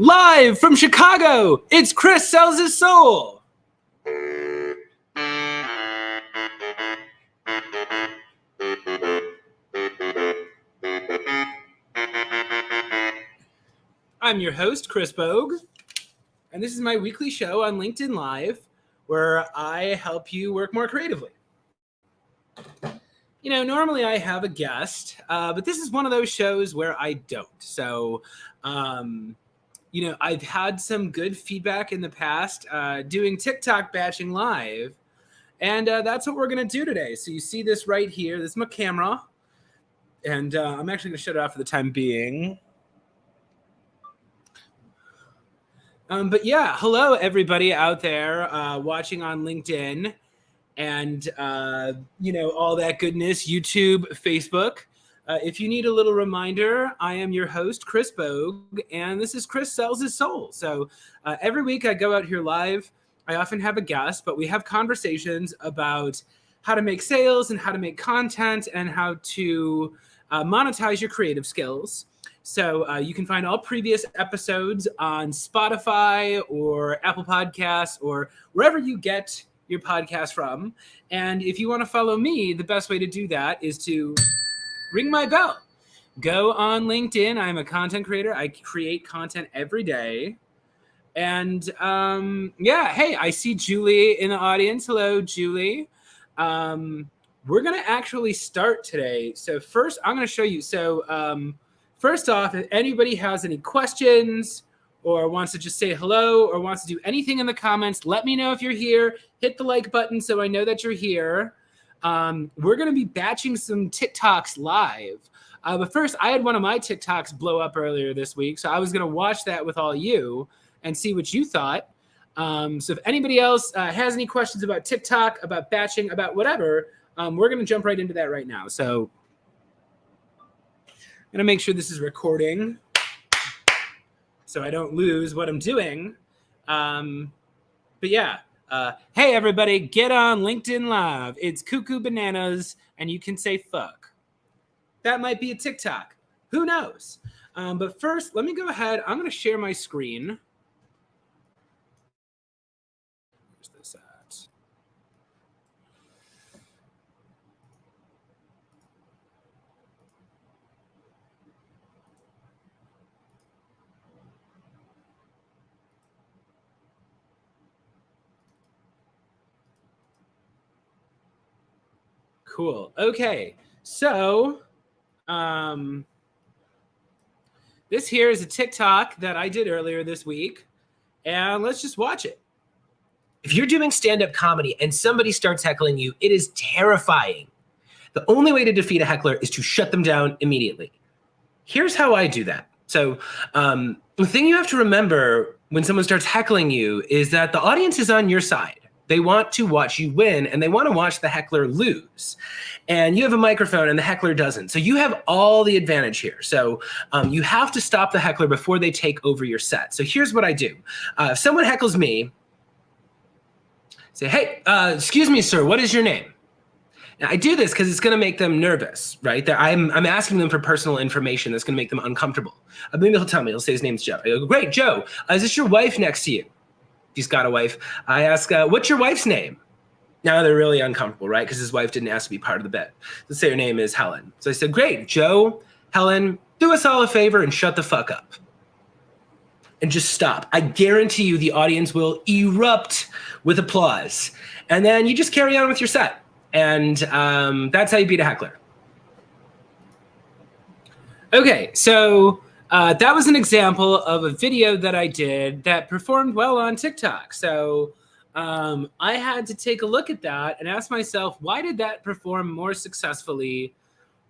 Live from Chicago, it's Chris Sells His Soul. I'm your host, Chris Bogue, and this is my weekly show on LinkedIn Live where I help you work more creatively. You know, normally I have a guest, but this is one of those shows where I don't. So, you know, I've had some good feedback in the past doing TikTok batching live, and that's what we're going to do today. So you see this right here. This is my camera, and I'm actually going to shut it off for the time being. But yeah, hello, everybody out there watching on LinkedIn and, you know, all that goodness, YouTube, Facebook. If you need a little reminder, I am your host, Chris Bogue, and this is Chris Sells His Soul. So every week I go out here live. I often have a guest, but we have conversations about how to make sales and how to make content and how to monetize your creative skills. So you can find all previous episodes on Spotify or Apple Podcasts or wherever you get your podcast from. And if you want to follow me, the best way to do that is to ring my bell. Go on LinkedIn. I'm a content creator. I create content every day. And yeah, hey, I see Julie in the audience. Hello, Julie. We're going to actually start today. So first, I'm going to show you. So first off, if anybody has any questions or wants to just say hello or wants to do anything in the comments, let me know if you're here. Hit the like button so I know that you're here. We're going to be batching some TikToks live. But first, I had one of my TikToks blow up earlier this week, so I was going to watch that with all you and see what you thought. So if anybody else has any questions about TikTok, about batching, about whatever, we're going to jump right into that right now. So I'm going to make sure this is recording so I don't lose what I'm doing. But yeah. Hey, everybody, get on LinkedIn Live. It's Cuckoo Bananas, and you can say fuck. That might be a TikTok. Who knows? But first, let me go ahead. I'm going to share my screen. Where's this at? Cool. Okay. So, this here is a TikTok that I did earlier this week, and let's just watch it. If you're doing stand-up comedy and somebody starts heckling you, it is terrifying. The only way to defeat a heckler is to shut them down immediately. Here's how I do that. So the thing you have to remember when someone starts heckling you is that the audience is on your side. They want to watch you win, and they want to watch the heckler lose. And you have a microphone, and the heckler doesn't. So you have all the advantage here. So you have to stop the heckler before they take over your set. So here's what I do. If someone heckles me, say, hey, excuse me, sir, what is your name? Now, I do this because it's going to make them nervous, right? I'm asking them for personal information that's going to make them uncomfortable. Maybe he'll tell me. He'll say his name's Joe. I go, great, Joe. Is this your wife next to you? He's got a wife. I ask, what's your wife's name? Now they're really uncomfortable, right? Because his wife didn't ask to be part of the bit. Let's say her name is Helen. So I said, great, Joe, Helen, do us all a favor and shut the fuck up. And just stop. I guarantee you the audience will erupt with applause. And then you just carry on with your set. And that's how you beat a heckler. Okay, so that was an example of a video that I did that performed well on TikTok. So I had to take a look at that and ask myself, why did that perform more successfully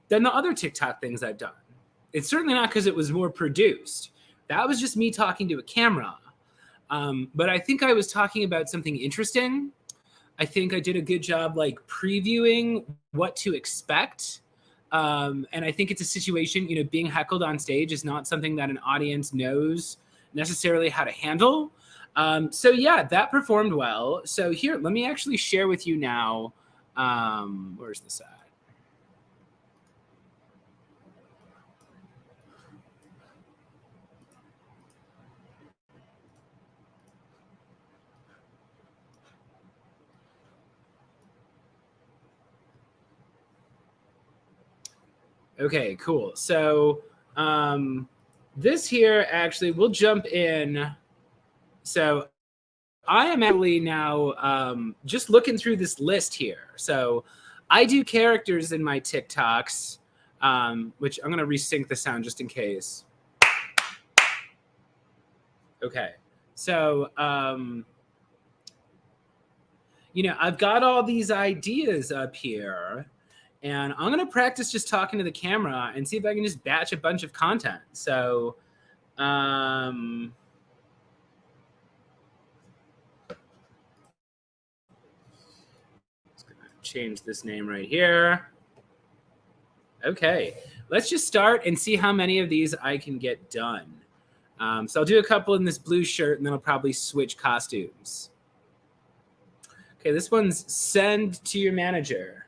than the other TikTok things I've done? It's certainly not because it was more produced. That was just me talking to a camera. But I think I was talking about something interesting. I think I did a good job like previewing what to expect. And I think it's a situation, you know, being heckled on stage is not something that an audience knows necessarily how to handle. So yeah, that performed well. So here, let me actually share with you now. Where's this at? Okay, cool. So this here actually, we'll jump in. So I am actually now just looking through this list here. So I do characters in my TikToks, which I'm going to resync the sound just in case. Okay. So, I've got all these ideas up here, and I'm going to practice just talking to the camera and see if I can just batch a bunch of content. So, change this name right here. Okay, let's just start and see how many of these I can get done. So I'll do a couple in this blue shirt, and then I'll probably switch costumes. Okay, this one's send to your manager.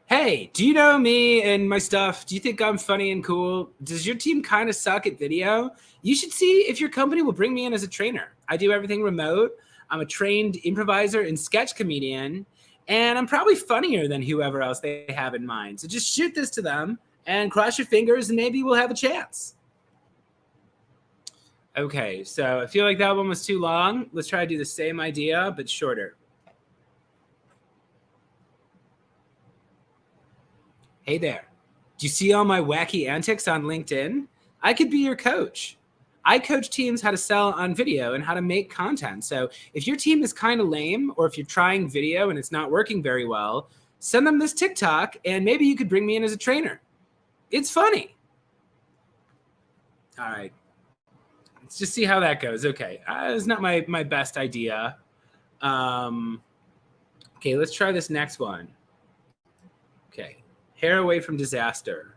Hey, do you know me and my stuff? Do you think I'm funny and cool? Does your team kind of suck at video? You should see if your company will bring me in as a trainer. I do everything remote. I'm a trained improviser and sketch comedian, and I'm probably funnier than whoever else they have in mind. So just shoot this to them and cross your fingers, and maybe we'll have a chance. Okay, so I feel like that one was too long. Let's try to do the same idea, but shorter. Hey there. Do you see all my wacky antics on LinkedIn? I could be your coach. I coach teams how to sell on video and how to make content. So if your team is kind of lame, or if you're trying video and it's not working very well, send them this TikTok and maybe you could bring me in as a trainer. It's funny. All right. Let's just see how that goes. Okay. It's not my best idea. Okay, let's try this next one. Okay. Hair away from disaster.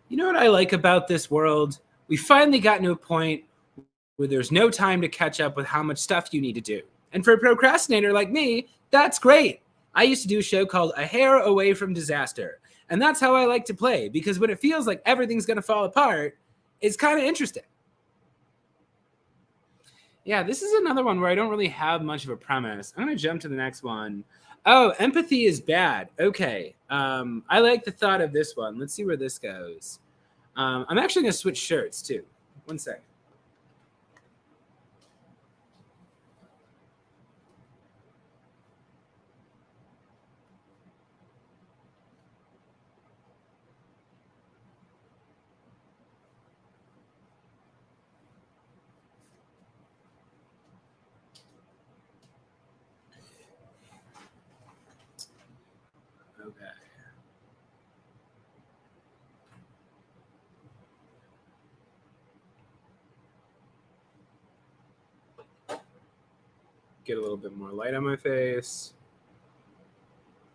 You know what I like about this world? We finally gotten to a point where there's no time to catch up with how much stuff you need to do. And for a procrastinator like me, that's great. I used to do a show called A Hair Away from Disaster. And that's how I like to play, because when it feels like everything's going to fall apart, it's kind of interesting. Yeah, this is another one where I don't really have much of a premise. I'm going to jump to the next one. Oh, empathy is bad. Okay. I like the thought of this one. Let's see where this goes. I'm actually going to switch shirts too. One second. Okay. Get a little bit more light on my face.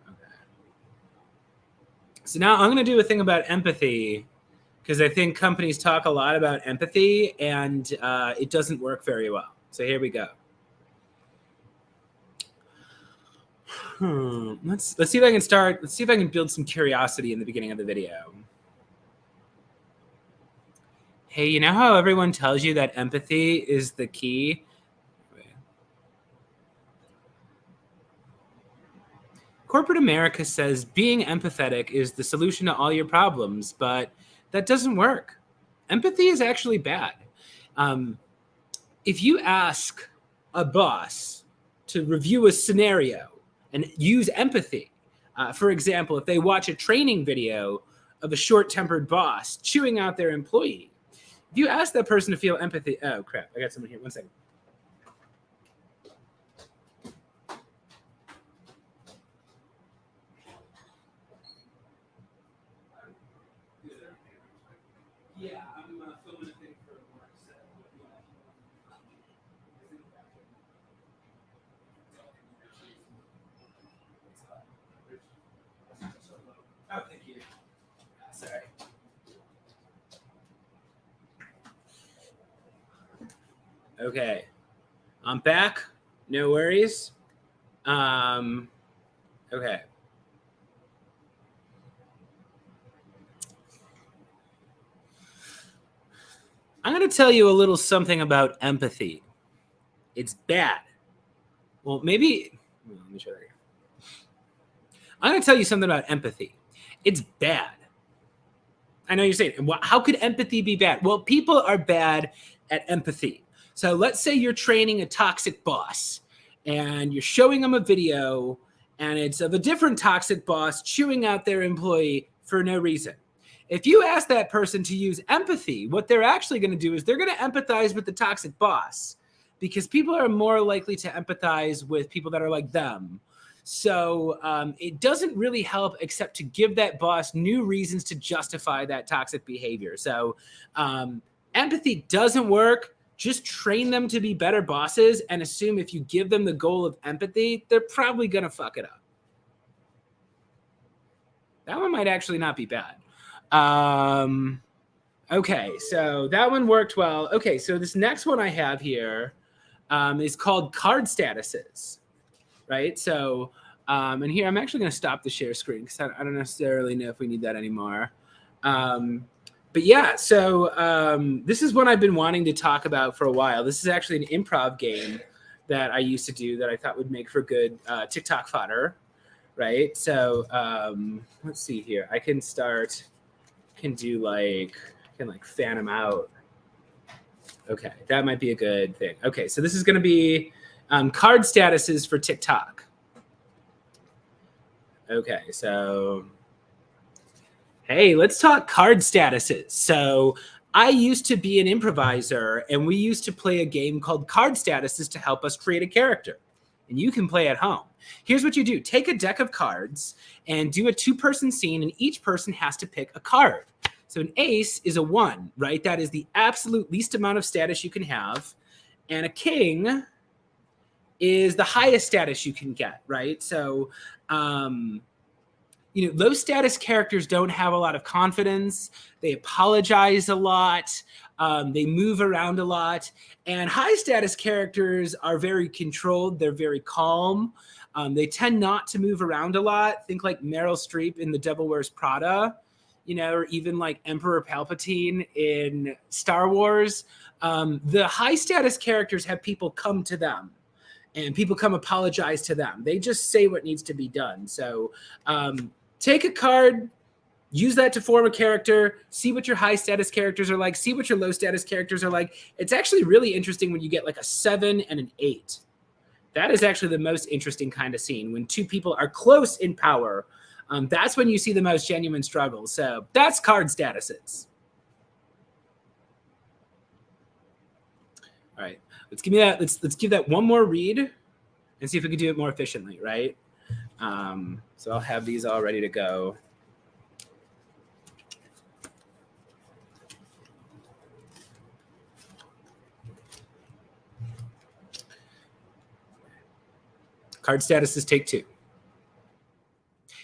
Okay. So now I'm going to do a thing about empathy, because I think companies talk a lot about empathy and it doesn't work very well. So here we go. Let's see if I can start. Let's see if I can build some curiosity in the beginning of the video. Hey, you know how everyone tells you that empathy is the key? Corporate America says being empathetic is the solution to all your problems, but that doesn't work. Empathy is actually bad. If you ask a boss to review a scenario and use empathy, for example, if they watch a training video of a short-tempered boss chewing out their employee, if you ask that person to feel empathy, oh crap, I got someone here, one second. Yeah, I'm filming a thing for work. Oh, thank you. Sorry. Okay, I'm back. No worries. Okay. I'm going to tell you a little something about empathy. It's bad. Well, maybe, let me try that again. I'm going to tell you something about empathy. It's bad. I know you're saying, how could empathy be bad? Well, people are bad at empathy. So let's say you're training a toxic boss and you're showing them a video and it's of a different toxic boss chewing out their employee for no reason. If you ask that person to use empathy, what they're actually going to do is they're going to empathize with the toxic boss, because people are more likely to empathize with people that are like them. So it doesn't really help except to give that boss new reasons to justify that toxic behavior. So empathy doesn't work. Just train them to be better bosses and assume if you give them the goal of empathy, they're probably going to fuck it up. That one might actually not be bad. Okay, so that one worked well. Okay, so this next one I have here is called card statuses, right? So, and here I'm actually going to stop the share screen because I don't necessarily know if we need that anymore. But yeah, so this is one I've been wanting to talk about for a while. This is actually an improv game that I used to do that I thought would make for good TikTok fodder, right? So let's see here. I can fan them out. Okay, that might be a good thing. Okay, so this is going to be card statuses for TikTok. Okay, so hey, let's talk card statuses. So I used to be an improviser, and we used to play a game called card statuses to help us create a character. And you can play at home. Here's what you do. Take a deck of cards and do a 2-person scene, and each person has to pick a card. So an ace is a 1, right? That is the absolute least amount of status you can have. And a king is the highest status you can get, right? So, low status characters don't have a lot of confidence. They apologize a lot. They move around a lot. And high status characters are very controlled. They're very calm. They tend not to move around a lot. Think like Meryl Streep in The Devil Wears Prada, or even like Emperor Palpatine in Star Wars. The high status characters have people come to them and people come apologize to them. They just say what needs to be done. So take a card, use that to form a character, see what your high status characters are like, see what your low status characters are like. It's actually really interesting when you get like a 7 and an 8. That is actually the most interesting kind of scene. When 2 people are close in power, that's when you see the most genuine struggles. So that's card statuses. All right, let's give that one more read and see if we can do it more efficiently, right? So I'll have these all ready to go. Card statuses, take 2.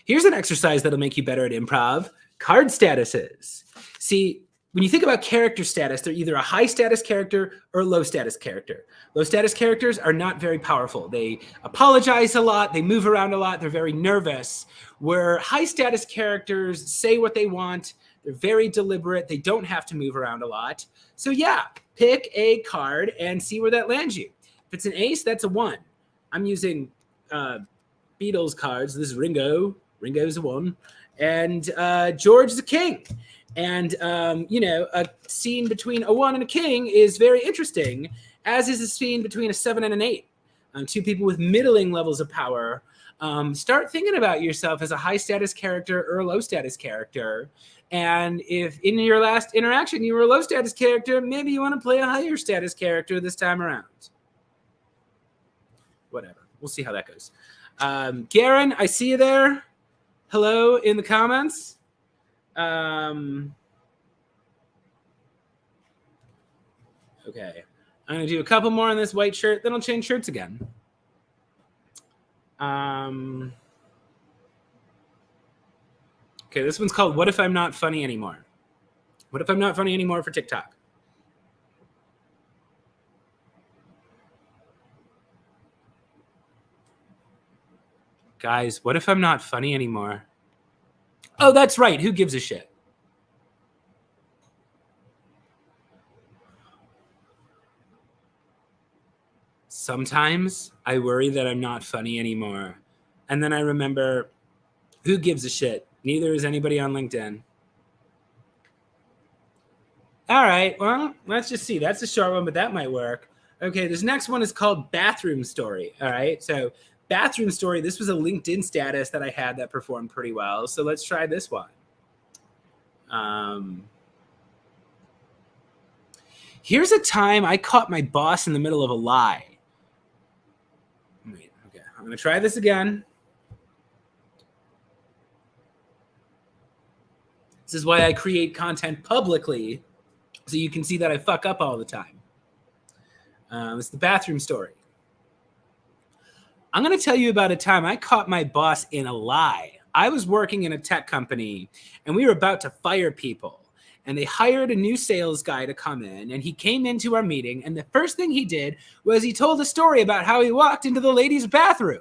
Here's an exercise that'll make you better at improv. Card statuses. See, when you think about character status, they're either a high status character or a low status character. Low status characters are not very powerful. They apologize a lot. They move around a lot. They're very nervous. Where high status characters say what they want. They're very deliberate. They don't have to move around a lot. So yeah, pick a card and see where that lands you. If it's an ace, that's a 1. I'm using Beatles cards. This is Ringo. Ringo's a 1. And George is a king. And, a scene between a 1 and a king is very interesting, as is a scene between a 7 and an 8. 2 people with middling levels of power. Start thinking about yourself as a high status character or a low status character. And if in your last interaction you were a low status character, maybe you want to play a higher status character this time around. Whatever. We'll see how that goes. Garen, I see you there. Hello in the comments. Okay. I'm going to do a couple more on this white shirt, then I'll change shirts again. Okay, this one's called What If I'm Not Funny Anymore? What if I'm not funny anymore for TikTok? Guys, what if I'm not funny anymore? Oh, that's right. Who gives a shit? Sometimes I worry that I'm not funny anymore. And then I remember, who gives a shit? Neither is anybody on LinkedIn. All right, well, let's just see. That's a short one, but that might work. Okay, this next one is called Bathroom Story. All right, so Bathroom Story, this was a LinkedIn status that I had that performed pretty well. So let's try this one. Here's a time I caught my boss in the middle of a lie. Wait, okay, I'm going to try this again. This is why I create content publicly, so you can see that I fuck up all the time. It's the Bathroom Story. I'm going to tell you about a time I caught my boss in a lie. I was working in a tech company, and we were about to fire people. And they hired a new sales guy to come in, and he came into our meeting, and the first thing he did was he told a story about how he walked into the ladies' bathroom.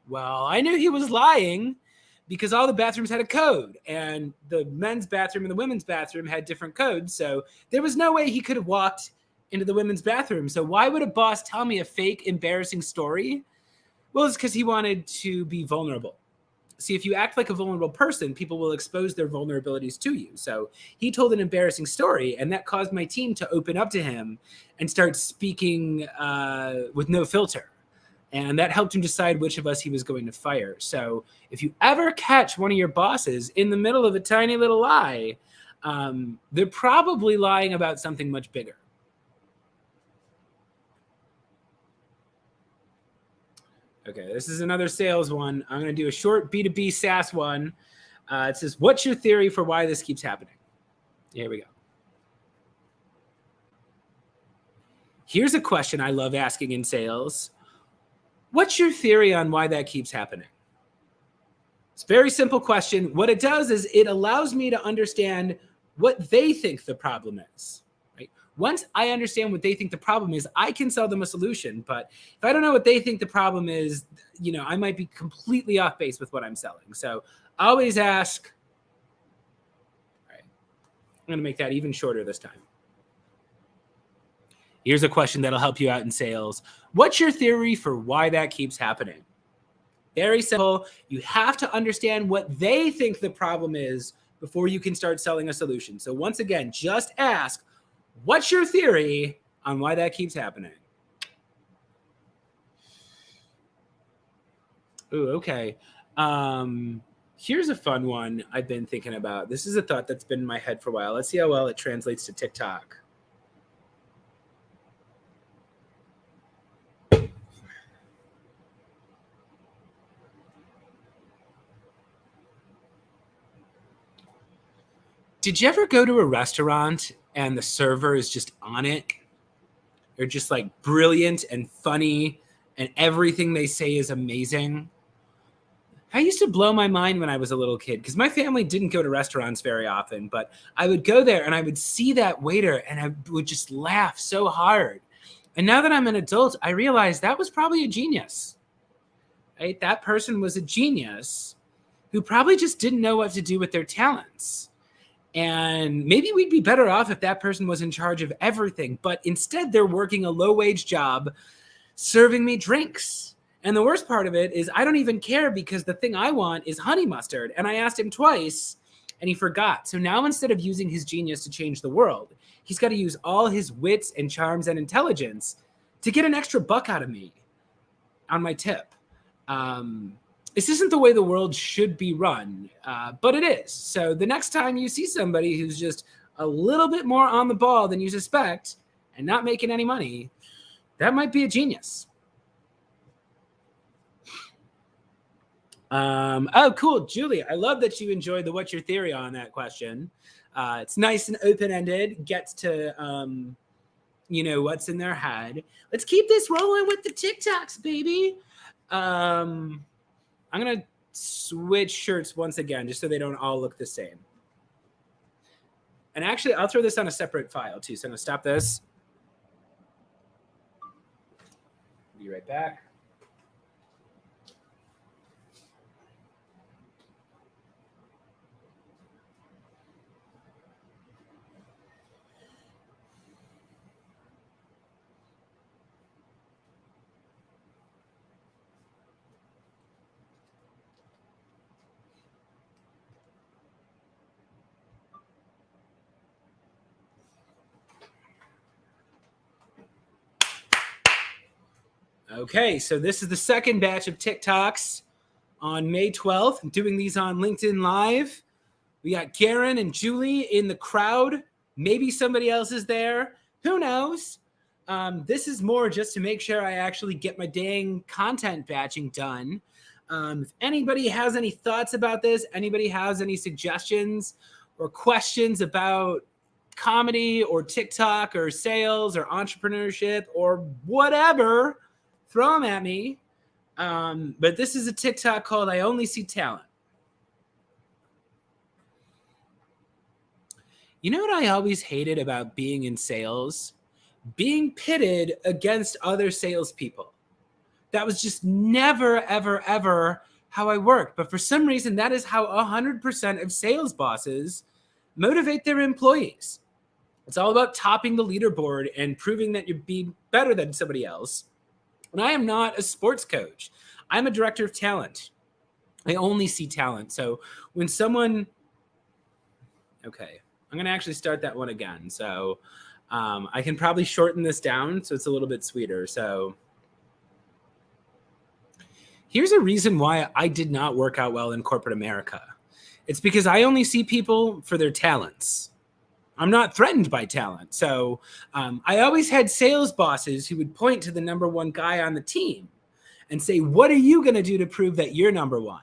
Well, I knew he was lying because all the bathrooms had a code, and the men's bathroom and the women's bathroom had different codes, so there was no way he could have walked into the women's bathroom. So why would a boss tell me a fake, embarrassing story? Well, it's because he wanted to be vulnerable. See, if you act like a vulnerable person, people will expose their vulnerabilities to you. So he told an embarrassing story, and that caused my team to open up to him and start speaking with no filter. And that helped him decide which of us he was going to fire. So if you ever catch one of your bosses in the middle of a tiny little lie, they're probably lying about something much bigger. Okay, this is another sales one. I'm going to do a short B2B SaaS one. It says, what's your theory for why this keeps happening? Here we go. Here's a question I love asking in sales. What's your theory on why that keeps happening? It's a very simple question. What it does is it allows me to understand what they think the problem is. Once I understand what they think the problem is, I can sell them a solution. But if I don't know what they think the problem is, I might be completely off base with what I'm selling. So always ask. All right, I'm going to make that even shorter this time. Here's a question that'll help you out in sales. What's your theory for why that keeps happening? Very simple. You have to understand what they think the problem is before you can start selling a solution. So once again, just ask, what's your theory on why that keeps happening? Ooh, okay. Here's a fun one I've been thinking about. This is a thought that's been in my head for a while. Let's see how well it translates to TikTok. Did you ever go to a restaurant and the server is just on it? They're just like brilliant and funny, and everything they say is amazing. I used to blow my mind when I was a little kid because my family didn't go to restaurants very often, but I would go there and I would see that waiter and I would just laugh so hard. And now that I'm an adult, I realize that was probably a genius. Right? That person was a genius who probably just didn't know what to do with their talents. And maybe we'd be better off if that person was in charge of everything. But instead, they're working a low-wage job serving me drinks. And the worst part of it is I don't even care because the thing I want is honey mustard. And I asked him twice, and he forgot. So now instead of using his genius to change the world, he's got to use all his wits and charms and intelligence to get an extra buck out of me on my tip. This isn't the way the world should be run, but it is. So the next time you see somebody who's just a little bit more on the ball than you suspect and not making any money, that might be a genius. Oh, cool. Julie, I love that you enjoyed the what's your theory on that question. It's nice and open-ended, gets to, what's in their head. Let's keep this rolling with the TikToks, baby. I'm going to switch shirts once again, just so they don't all look the same. And actually, I'll throw this on a separate file, too. So I'm going to stop this. Be right back. Okay, so this is the second batch of TikToks on May 12th. I'm doing these on LinkedIn Live. We got Garen and Julie in the crowd. Maybe somebody else is there. Who knows? This is more just to make sure I actually get my dang content batching done. If anybody has any thoughts about this, anybody has any suggestions or questions about comedy or TikTok or sales or entrepreneurship or whatever, throw them at me. But this is a TikTok called I Only See Talent. You know what I always hated about being in sales? Being pitted against other salespeople. That was just never, ever, ever how I worked. But for some reason, that is how 100% of sales bosses motivate their employees. It's all about topping the leaderboard and proving that you're being better than somebody else. And I am not a sports coach. I'm a director of talent. I only see talent. So when someone, okay, I'm going to actually start that one again. So I can probably shorten this down so it's a little bit sweeter. So here's a reason why I did not work out well in corporate America. It's because I only see people for their talents. I'm not threatened by talent. So I always had sales bosses who would point to the number one guy on the team and say, what are you going to do to prove that you're number one?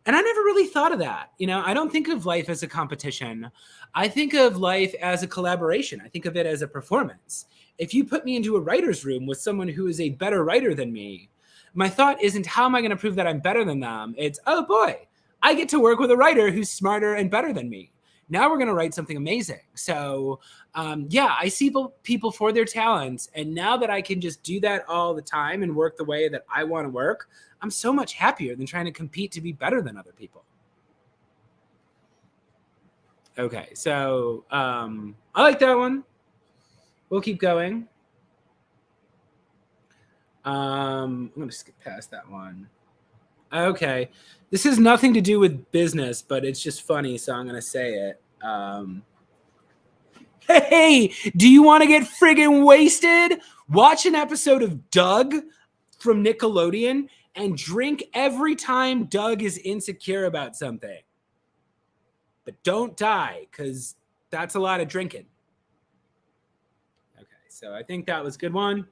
And I never really thought of that. You know, I don't think of life as a competition. I think of life as a collaboration. I think of it as a performance. If you put me into a writer's room with someone who is a better writer than me, my thought isn't how am I going to prove that I'm better than them? It's, oh boy, I get to work with a writer who's smarter and better than me. Now we're going to write something amazing. So yeah, I see people for their talents. And now that I can just do that all the time and work the way that I want to work, I'm so much happier than trying to compete to be better than other people. Okay, so I like that one. We'll keep going. I'm going to skip past that one. Okay, this has nothing to do with business, but it's just funny, so I'm going to say it. Hey, do you want to get friggin' wasted? Watch an episode of Doug from Nickelodeon and drink every time Doug is insecure about something. But don't die, because that's a lot of drinking. Okay, so I think that was a good one.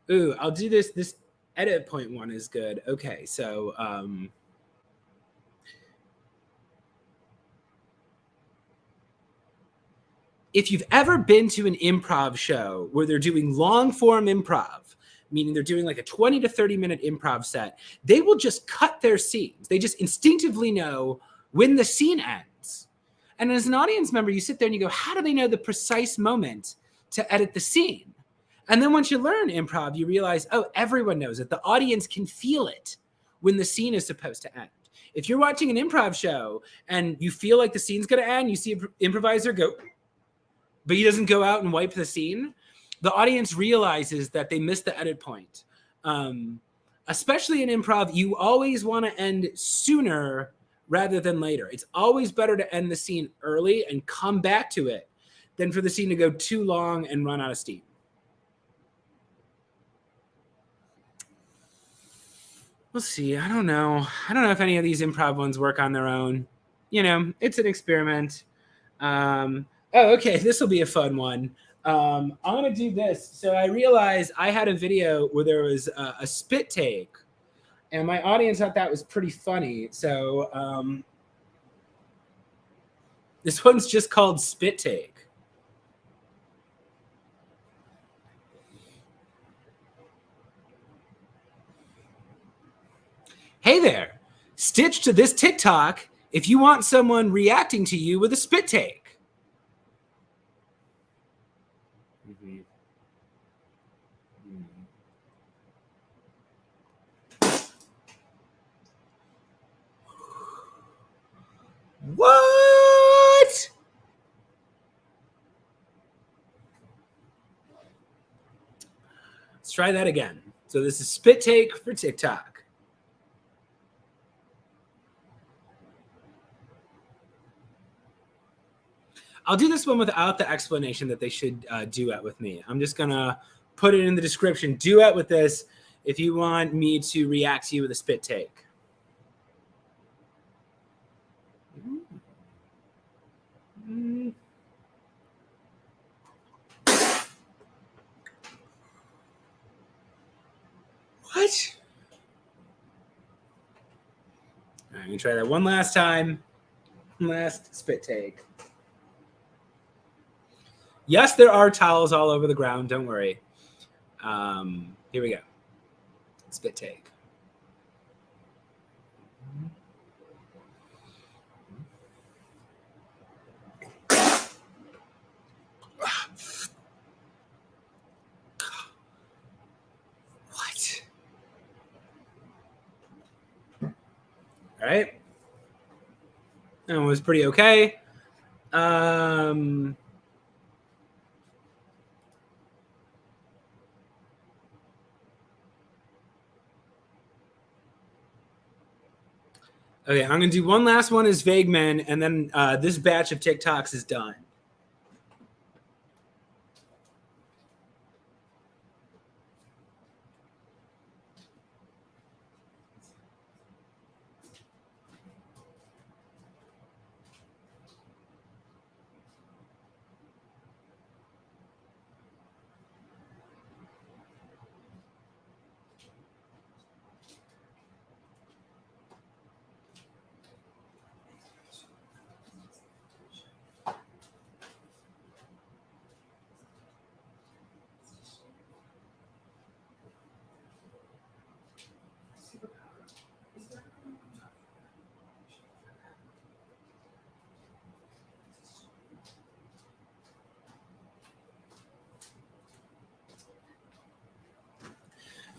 Ooh, I'll do this. This edit point one is good. Okay, so if you've ever been to an improv show where they're doing long form improv, meaning they're doing like a 20 to 30 minute improv set, they will just cut their scenes. They just instinctively know when the scene ends. And as an audience member, you sit there and you go, how do they know the precise moment to edit the scene? And then once you learn improv, you realize, oh, everyone knows it. The audience can feel it when the scene is supposed to end. If you're watching an improv show and you feel like the scene's going to end, you see an improviser go, but he doesn't go out and wipe the scene, the audience realizes that they missed the edit point. Especially in improv, you always want to end sooner rather than later. It's always better to end the scene early and come back to it than for the scene to go too long and run out of steam. We'll see. I don't know. I don't know if any of these improv ones work on their own. You know, it's an experiment. Oh, okay. This will be a fun one. I'm going to do this. So I realized I had a video where there was a spit take, and my audience thought that was pretty funny. So this one's just called Spit Take. Hey there, stitch to this TikTok if you want someone reacting to you with a spit take. Mm-hmm. What? Let's try that again. So this is spit take for TikTok. I'll do this one without the explanation that they should duet with me. I'm just gonna put it in the description. Duet with this if you want me to react to you with a spit take. What? All right, I'm gonna try that one last time. Last spit take. Yes, there are towels all over the ground. Don't worry. Here we go. Spit take. What? All right. That one was pretty okay. Okay, I'm gonna do one last one as Vague Men, and then this batch of TikToks is done.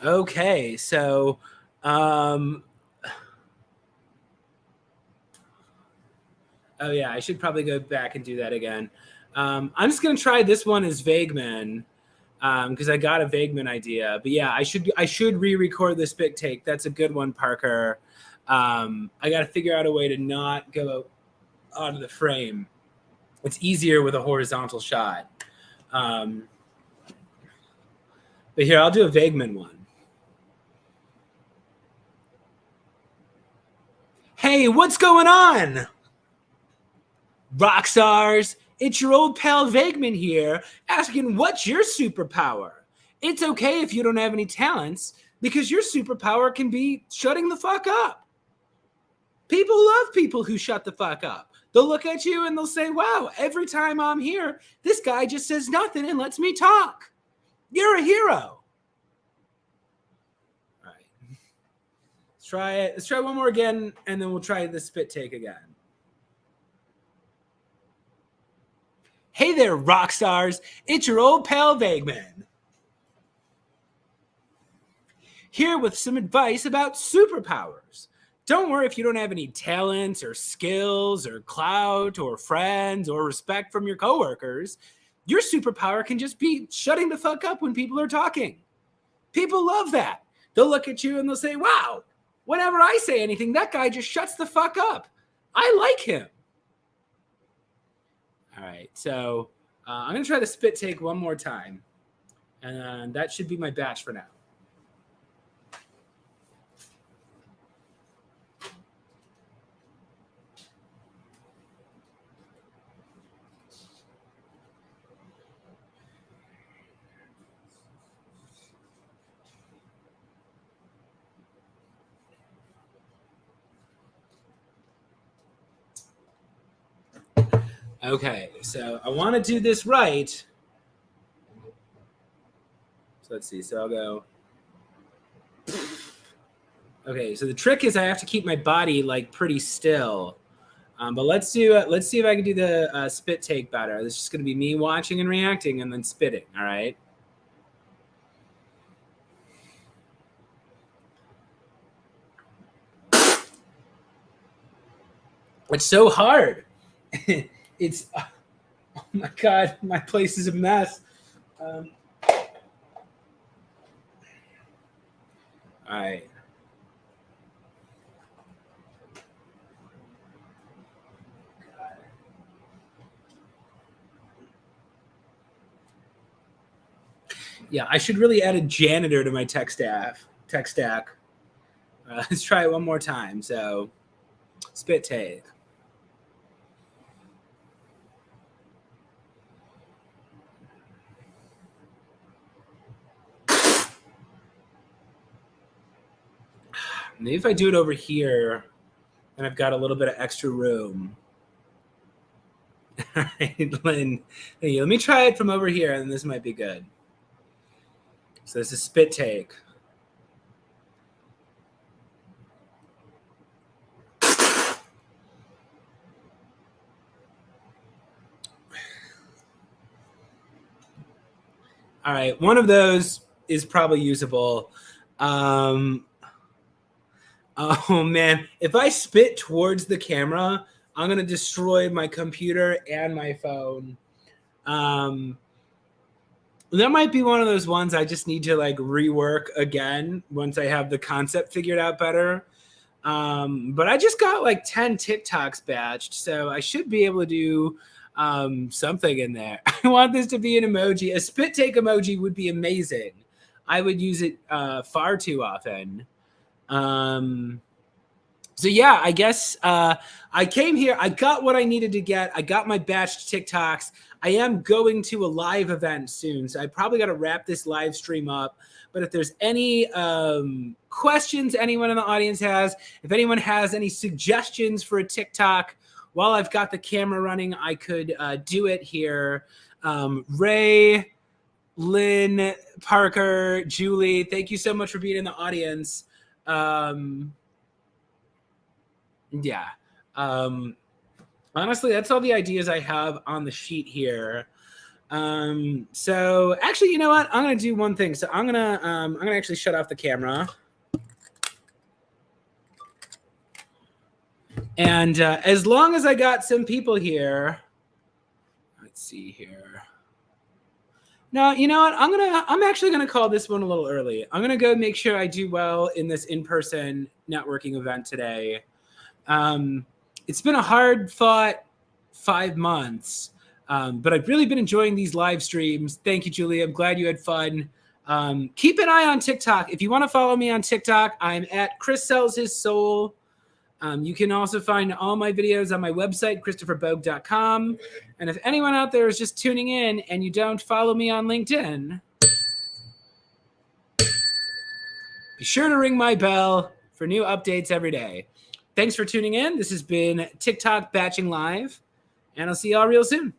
Okay, so oh yeah, I should probably go back and do that again. I'm just gonna try this one as Vague Men because I got a Vague Men idea. But yeah, I should re-record this spit take. That's a good one, Parker. I got to figure out a way to not go out of the frame. It's easier with a horizontal shot. But here, I'll do a Vague Men one. Hey, what's going on? Rock stars, it's your old pal Vageman here, asking what's your superpower? It's okay if you don't have any talents, because your superpower can be shutting the fuck up. People love people who shut the fuck up. They'll look at you and they'll say, wow, every time I'm here, this guy just says nothing and lets me talk. You're a hero. All right. Let's try it. Let's try one more again, and then we'll try the spit take again. Hey there, rock stars. It's your old pal Vageman. Here with some advice about superpowers. Don't worry if you don't have any talents or skills or clout or friends or respect from your coworkers. Your superpower can just be shutting the fuck up when people are talking. People love that. They'll look at you and they'll say, wow, whenever I say anything, that guy just shuts the fuck up. I like him. All right, so I'm going to try the spit take one more time. And that should be my batch for now. Okay, so I want to do this right. So let's see. So I'll go. Okay, so the trick is I have to keep my body like pretty still. But let's see if I can do the spit take better. This is just going to be me watching and reacting and then spitting. All right. It's so hard. It's oh my god, my place is a mess. All right. Yeah, I should really add a janitor to my tech stack. Let's try it one more time. So, spit take. Maybe if I do it over here, and I've got a little bit of extra room. All right, Lynn, let me try it from over here, and this might be good. So this is spit take. All right, one of those is probably usable. Oh man, if I spit towards the camera, I'm gonna destroy my computer and my phone. That might be one of those ones I just need to like rework again once I have the concept figured out better. But I just got like 10 TikToks batched, so I should be able to do something in there. I want this to be an emoji. A spit take emoji would be amazing. I would use it far too often. So yeah, I guess I came here. I got what I needed to get. I got my batched TikToks. I am going to a live event soon, so I probably got to wrap this live stream up. But if there's any questions anyone in the audience has, if anyone has any suggestions for a TikTok while I've got the camera running, I could do it here. Ray, Lynn, Parker, Julie, thank you so much for being in the audience. Yeah. Honestly, that's all the ideas I have on the sheet here. So actually, you know what? I'm gonna do one thing. So I'm gonna actually shut off the camera. And as long as I got some people here, let's see here. No, you know what? I'm actually gonna call this one a little early. I'm gonna go make sure I do well in this in-person networking event today. It's been a hard fought 5 months, but I've really been enjoying these live streams. Thank you, Julie. I'm glad you had fun. Keep an eye on TikTok. If you want to follow me on TikTok, I'm at Chris Sells His Soul. You can also find all my videos on my website, ChristopherBogue.com. And if anyone out there is just tuning in and you don't follow me on LinkedIn, be sure to ring my bell for new updates every day. Thanks for tuning in. This has been TikTok Batching Live, and I'll see y'all real soon.